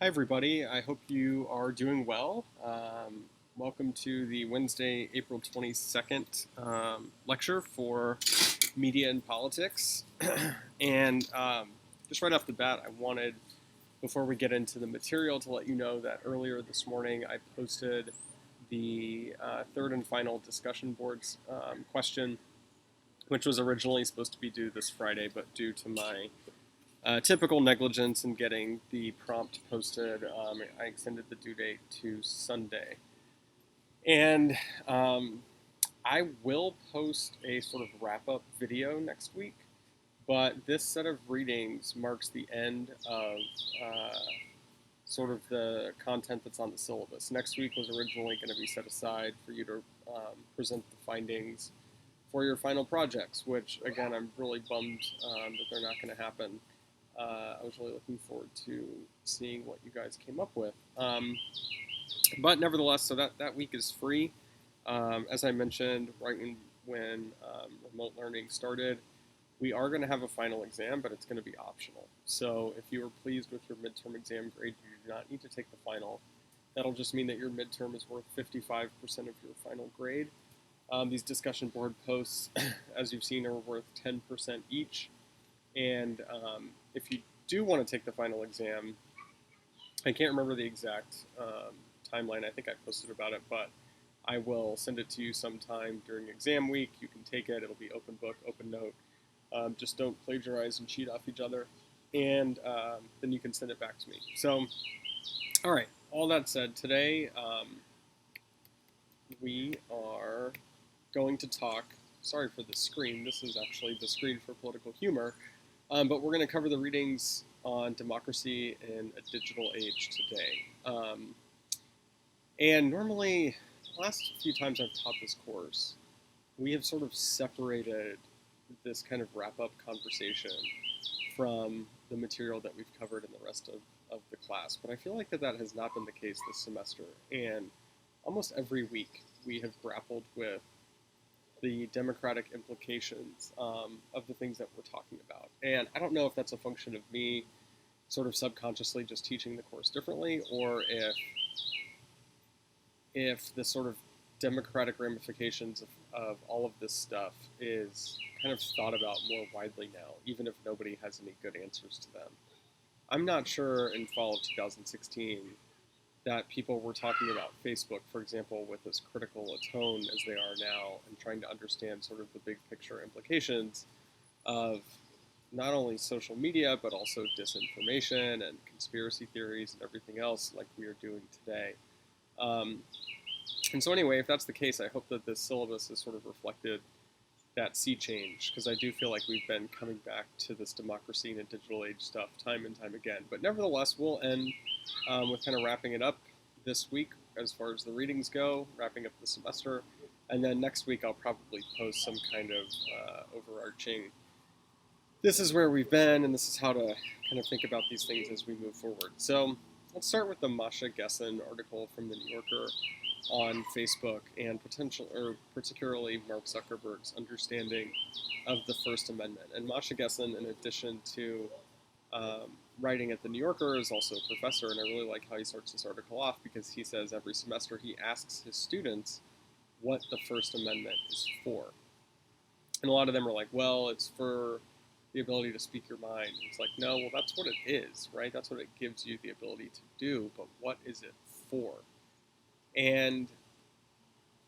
Hi, everybody. I hope you are doing well. Welcome to the Wednesday, April 22nd lecture for Media and Politics. and just right off the bat, I wanted, before we get into the material, to let you know that earlier this morning I posted the third and final discussion boards question, which was originally supposed to be due this Friday, but due to my typical negligence in getting the prompt posted, I extended the due date to Sunday. And I will post a sort of wrap-up video next week, but this set of readings marks the end of sort of the content that's on the syllabus. Next week was originally going to be set aside for you to present the findings for your final projects, which, again, I'm really bummed that they're not going to happen. I was really looking forward to seeing what you guys came up with. But nevertheless, so that week is free. As I mentioned, right when remote learning started, we are going to have a final exam, but it's going to be optional. So if you are pleased with your midterm exam grade, you do not need to take the final. That'll just mean that your midterm is worth 55% of your final grade. These discussion board posts, as you've seen, are worth 10% each. And if you do want to take the final exam, I can't remember the exact timeline. I think I posted about it, but I will send it to you sometime during exam week. You can take it. It'll be open book, open note. Just don't plagiarize and cheat off each other. And then you can send it back to me. So, all right, all that said, today we are going to talk, sorry for the screen, this is actually the screen for political humor, but we're going to cover the readings on democracy in a digital age today. And normally, the last few times I've taught this course, we have sort of separated this kind of wrap-up conversation from the material that we've covered in the rest of the class. But I feel like that has not been the case this semester. And almost every week we have grappled with the democratic implications of the things that we're talking about. And I don't know if that's a function of me sort of subconsciously just teaching the course differently, or if the sort of democratic ramifications of all of this stuff is kind of thought about more widely now, even if nobody has any good answers to them. I'm not sure in fall of 2016 that people were talking about Facebook, for example, with as critical a tone as they are now, and trying to understand sort of the big picture implications of not only social media, but also disinformation and conspiracy theories and everything else like we are doing today. And so anyway, if that's the case, I hope that this syllabus has sort of reflected that sea change, because I do feel like we've been coming back to this democracy in a digital age stuff time and time again. But nevertheless, we'll end with kind of wrapping it up this week as far as the readings go, wrapping up the semester. And then next week, I'll probably post some kind of overarching, this is where we've been, and this is how to kind of think about these things as we move forward. So let's start with the Masha Gessen article from the New Yorker on Facebook, and particularly Mark Zuckerberg's understanding of the First Amendment. And Masha Gessen, in addition to writing at the New Yorker, is also a professor, and I really like how he starts this article off, because he says every semester he asks his students what the First Amendment is for. And a lot of them are like, well, it's for the ability to speak your mind. And it's like, no, well, that's what it is, right? That's what it gives you the ability to do, but what is it for? And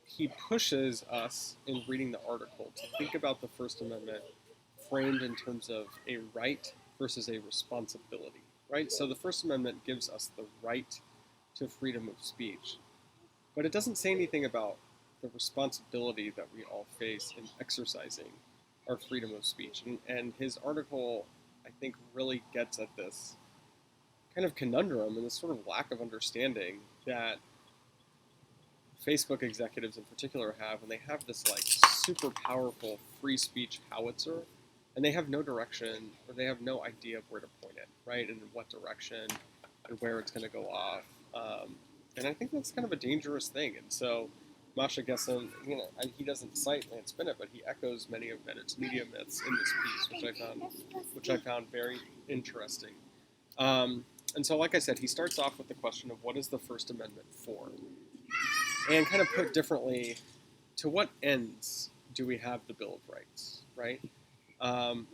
he pushes us, in reading the article, to think about the First Amendment framed in terms of a right versus a responsibility, right? So the First Amendment gives us the right to freedom of speech, but it doesn't say anything about the responsibility that we all face in exercising our freedom of speech. And his article, I think, really gets at this kind of conundrum and this sort of lack of understanding that Facebook executives in particular have, when they have this like super powerful free speech howitzer, and they have no direction, or they have no idea of where to point it, right, and in what direction, and where it's going to go off. And I think that's kind of a dangerous thing. And so Masha Gessen, he doesn't cite Lance Bennett, but he echoes many of Bennett's media myths in this piece, which I found very interesting. And so, like I said, he starts off with the question of what is the First Amendment for? And kind of put differently, to what ends do we have the Bill of Rights, right?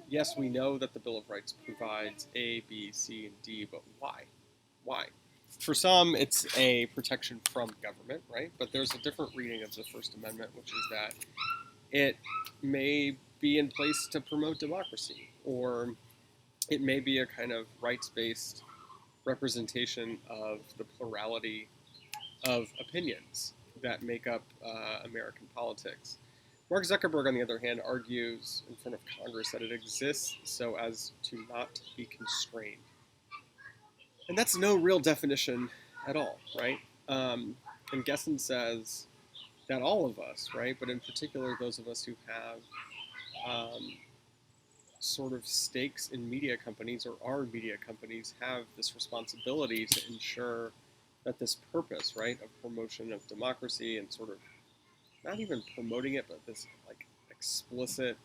Yes, we know that the Bill of Rights provides A, B, C, and D, but why? Why? For some, it's a protection from government, right? But there's a different reading of the First Amendment, which is that it may be in place to promote democracy, or it may be a kind of rights-based representation of the plurality of opinions that make up American politics. Mark Zuckerberg, on the other hand, argues in front of Congress that it exists so as to not be constrained. And that's no real definition at all, right? And Gessen says that all of us, right, but in particular those of us who have sort of stakes in media companies or are media companies, have this responsibility to ensure that this purpose, right, of promotion of democracy and sort of not even promoting it, but this like explicit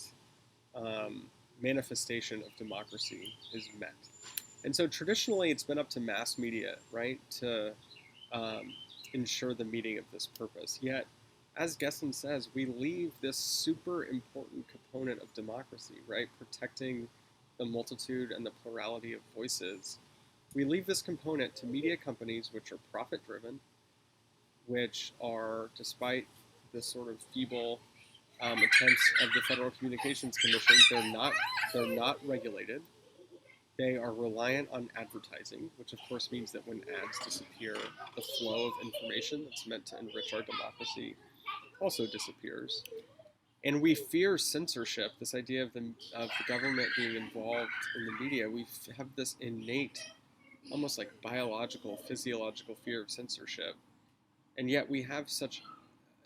manifestation of democracy is met. And so traditionally, it's been up to mass media, right, to ensure the meeting of this purpose. Yet, as Gessen says, we leave this super important component of democracy, right, protecting the multitude and the plurality of voices. We leave this component to media companies, which are profit-driven, which are, despite the sort of feeble attempts of the Federal Communications Commission, they're not regulated. They are reliant on advertising, which of course means that when ads disappear, the flow of information that's meant to enrich our democracy also disappears. And we fear censorship, this idea of the government being involved in the media. We have this innate, almost like biological, physiological fear of censorship. And yet we have such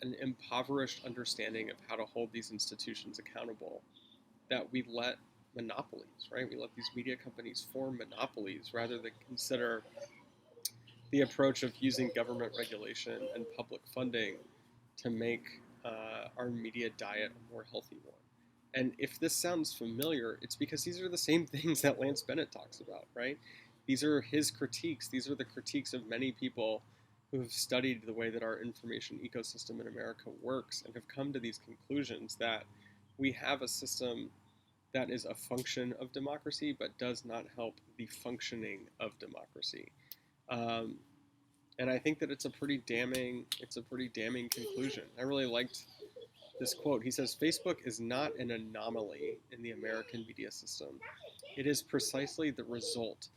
an impoverished understanding of how to hold these institutions accountable that we let monopolies, right? We let these media companies form monopolies rather than consider the approach of using government regulation and public funding to make our media diet a more healthy one. And if this sounds familiar, it's because these are the same things that Lance Bennett talks about, right? These are his critiques. These are the critiques of many people who have studied the way that our information ecosystem in America works and have come to these conclusions that we have a system that is a function of democracy but does not help the functioning of democracy. Um, and I think that it's a pretty damning conclusion. I really liked this quote. He says, "Facebook is not an anomaly in the American media system. It is precisely the result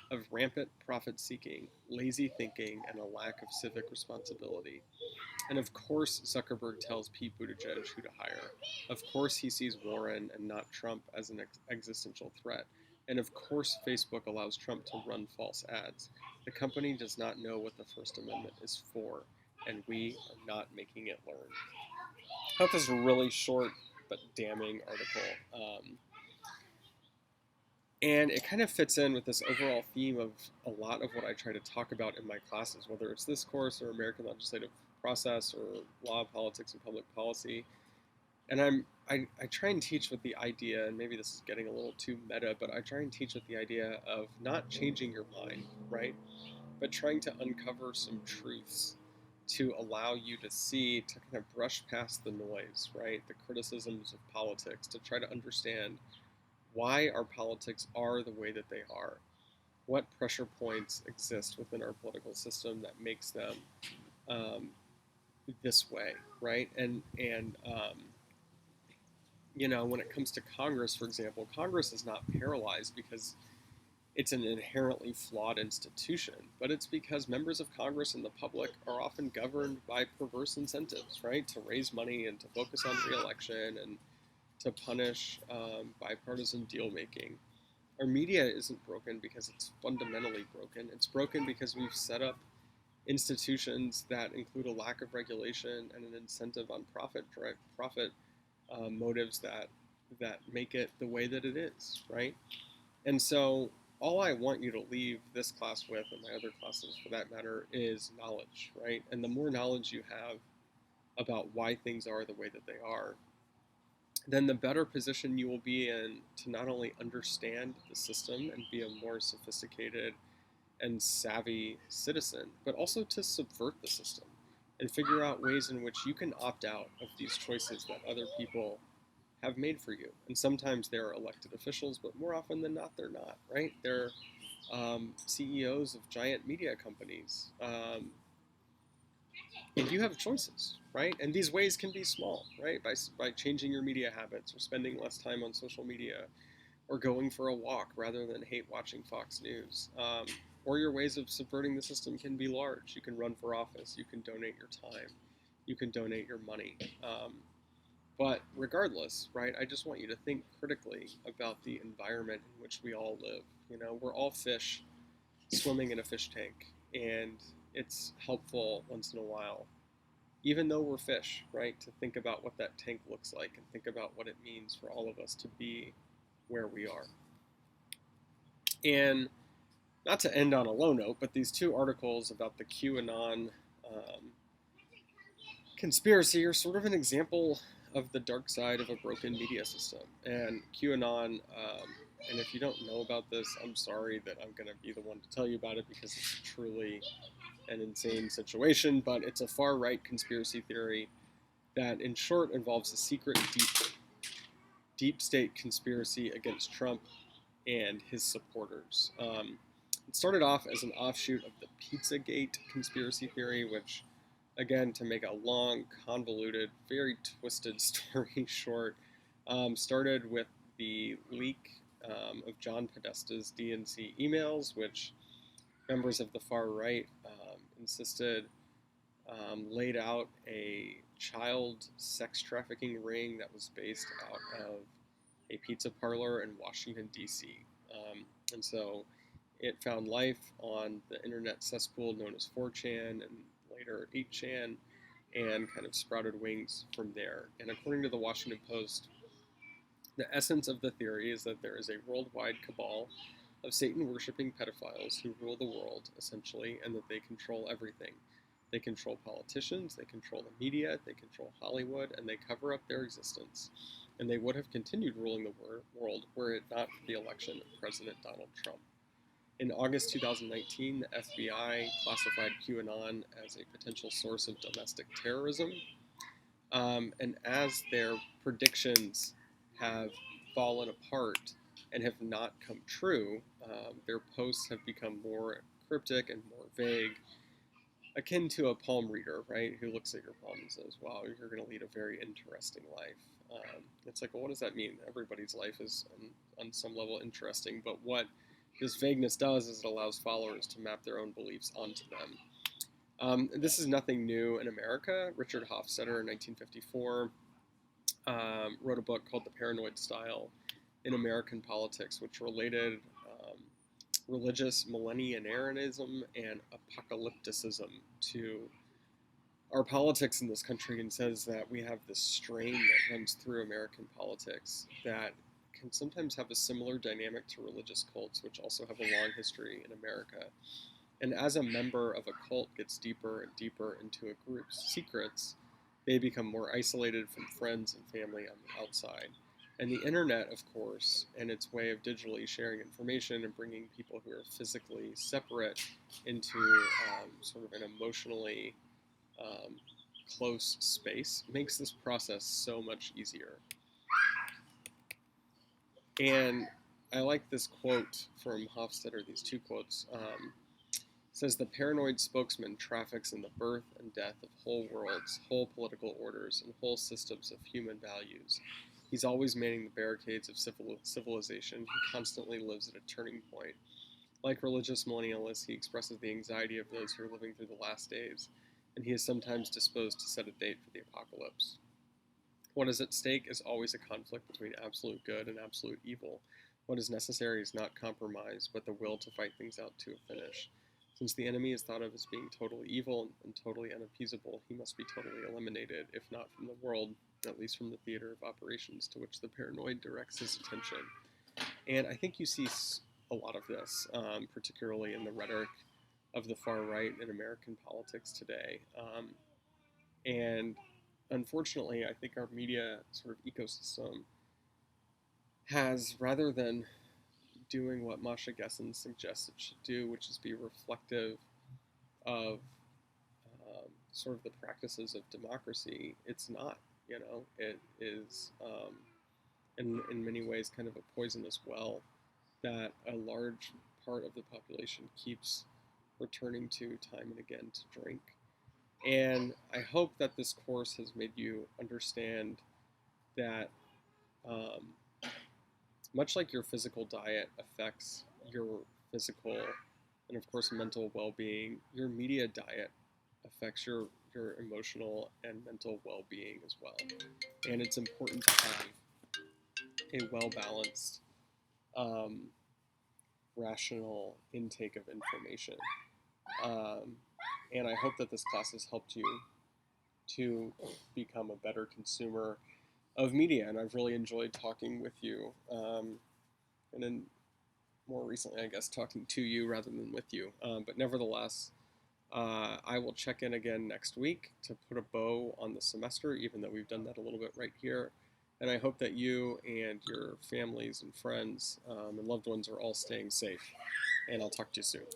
of rampant profit-seeking, lazy thinking, and a lack of civic responsibility. And of course, Zuckerberg tells Pete Buttigieg who to hire. Of course, he sees Warren and not Trump as an existential threat. And of course, Facebook allows Trump to run false ads. The company does not know what the First Amendment is for, and we are not making it learn." I thought this was a really short but damning article. And it kind of fits in with this overall theme of a lot of what I try to talk about in my classes, whether it's this course or American legislative process or law, politics, and public policy. And I try and teach with the idea, and maybe this is getting a little too meta, but I try and teach with the idea of not changing your mind, right? But trying to uncover some truths to allow you to see, to kind of brush past the noise, right? The criticisms of politics, to try to understand why our politics are the way that they are. What pressure points exist within our political system that makes them this way, right? And you know, when it comes to Congress, for example, Congress is not paralyzed because it's an inherently flawed institution, but it's because members of Congress and the public are often governed by perverse incentives, right? To raise money and to focus on re-election and to punish bipartisan deal-making. Our media isn't broken because it's fundamentally broken. It's broken because we've set up institutions that include a lack of regulation and an incentive on profit motives that make it the way that it is, right? And so all I want you to leave this class with, and my other classes for that matter, is knowledge, right? And the more knowledge you have about why things are the way that they are, then the better position you will be in to not only understand the system and be a more sophisticated and savvy citizen, but also to subvert the system and figure out ways in which you can opt out of these choices that other people have made for you. And sometimes they're elected officials, but more often than not, they're not, right? They're CEOs of giant media companies. And you have choices, right? And these ways can be small, right? By changing your media habits or spending less time on social media or going for a walk rather than hate watching Fox News. Or your ways of subverting the system can be large. You can run for office. You can donate your time. You can donate your money. But regardless, right, I just want you to think critically about the environment in which we all live. You know, we're all fish swimming in a fish tank, and it's helpful once in a while, even though we're fish, right, to think about what that tank looks like and think about what it means for all of us to be where we are. And not to end on a low note, but these two articles about the QAnon conspiracy are sort of an example of the dark side of a broken media system. And QAnon, and if you don't know about this, I'm sorry that I'm going to be the one to tell you about it because it's truly an insane situation, but it's a far-right conspiracy theory that, in short, involves a secret deep state conspiracy against Trump and his supporters. It started off as an offshoot of the Pizzagate conspiracy theory, which, again, to make a long, convoluted, very twisted story short, started with the leak of John Podesta's DNC emails, which members of the far right insisted laid out a child sex trafficking ring that was based out of a pizza parlor in Washington, D.C. And so it found life on the internet cesspool known as 4chan and later 8chan and kind of sprouted wings from there. And according to the Washington Post, the essence of the theory is that there is a worldwide cabal of Satan-worshipping pedophiles who rule the world, essentially, and that they control everything. They control politicians, they control the media, they control Hollywood, and they cover up their existence. And they would have continued ruling the world were it not for the election of President Donald Trump. In August 2019, the FBI classified QAnon as a potential source of domestic terrorism. And as their predictions have fallen apart and have not come true, their posts have become more cryptic and more vague, akin to a palm reader, right, who looks at your palm and says, wow, you're going to lead a very interesting life. It's like, well, what does that mean? Everybody's life is, on some level, interesting, but what this vagueness does is it allows followers to map their own beliefs onto them. This is nothing new in America. Richard Hofstadter in 1954 wrote a book called The Paranoid Style in American Politics, which related religious millenarianism and apocalypticism to our politics in this country, and says that we have this strain that runs through American politics that can sometimes have a similar dynamic to religious cults, which also have a long history in America. And as a member of a cult gets deeper and deeper into a group's secrets, they become more isolated from friends and family on the outside. And the internet, of course, and its way of digitally sharing information and bringing people who are physically separate into sort of an emotionally close space, makes this process so much easier. And I like this quote from Hofstadter, these two quotes. Says the paranoid spokesman traffics in the birth and death of whole worlds, whole political orders, and whole systems of human values. He's always manning the barricades of civilization. He constantly lives at a turning point. Like religious millennialists, he expresses the anxiety of those who are living through the last days, and he is sometimes disposed to set a date for the apocalypse. What is at stake is always a conflict between absolute good and absolute evil. What is necessary is not compromise, but the will to fight things out to a finish. Since the enemy is thought of as being totally evil and totally unappeasable, he must be totally eliminated, if not from the world, at least from the theater of operations to which the paranoid directs his attention. And I think you see a lot of this, particularly in the rhetoric of the far right in American politics today. And unfortunately, I think our media sort of ecosystem has, rather than doing what Masha Gessen suggests it should do, which is be reflective of sort of the practices of democracy. It's not, it is in many ways kind of a poisonous well that a large part of the population keeps returning to time and again to drink. And I hope that this course has made you understand that um, much like your physical diet affects your physical and, of course, mental well-being, your media diet affects your emotional and mental well-being as well. And it's important to have a well-balanced, um, rational intake of information. Um, and I hope that this class has helped you to become a better consumer of media. And I've really enjoyed talking with you. And then more recently, I guess, talking to you rather than with you. But nevertheless, I will check in again next week to put a bow on the semester, even though we've done that a little bit right here. And I hope that you and your families and friends and loved ones are all staying safe. And I'll talk to you soon.